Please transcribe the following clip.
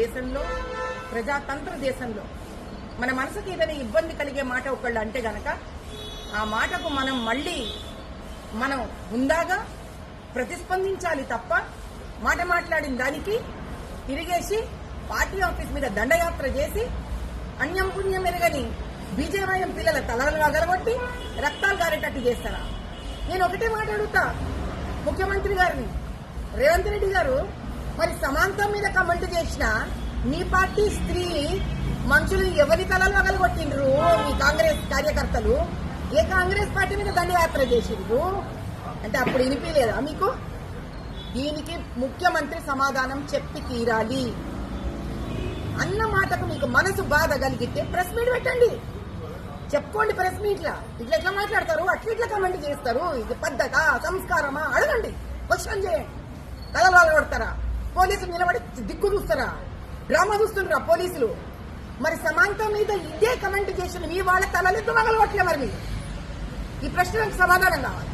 దేశంలో, ప్రజాతంత్ర దేశంలో మన మనసుకి ఏదైనా ఇబ్బంది కలిగే మాట ఒకళ్ళు అంటే గనక ఆ మాటకు మనం మళ్ళీ హుందాగా ప్రతిస్పందించాలి తప్ప మాట మాట్లాడిన దానికి తిరిగేసి పార్టీ ఆఫీస్ మీద దండయాత్ర చేసి అన్యం పుణ్యం ఎరగని బీజేవైఎం పిల్లల తలలు వగలగొట్టి రక్తాలు గారేటట్టు చేస్తారా? నేను ఒకటే మాట అడుగుతా ముఖ్యమంత్రి గారిని, రేవంత్ రెడ్డి గారు, మరి సమాంతం మీద కమెంట్ చేసిన మీ పార్టీ స్త్రీ మనుషులు ఎవరి తలలు వగలగొట్టిండ్రు? మీ కాంగ్రెస్ కార్యకర్తలు ఏ కాంగ్రెస్ పార్టీ మీద దండయాత్ర చేసిండ్రు అంటే అప్పుడు వినిపించలేదా మీకు? దీనికి ముఖ్యమంత్రి సమాధానం చెప్పి తీరాలి. అన్న మాటకు మీకు మనసు బాధ కలిగితే ప్రెస్ మీట్ పెట్టండి, చెప్పుకోండి. ప్రెస్ మీట్లా ఇట్లా మాట్లాడతారు, అట్లా కమెంట్ చేస్తారు, ఇది పద్ధత సంస్కారమా అడగండి, క్వశ్చన్ చేయండి. తలలు కొడతారా? పోలీసులు నిలబడి దిక్కు చూస్తారా? డ్రామా చూస్తుండ్రా పోలీసులు? మరి సమాంతం మీద ఇదే కమెంట్ చేసిన మీ వాళ్ళ తలలు ఎందుకు మగలగొట్టలే? మరి ఈ ప్రశ్నలకు సమాధానం కావాలి.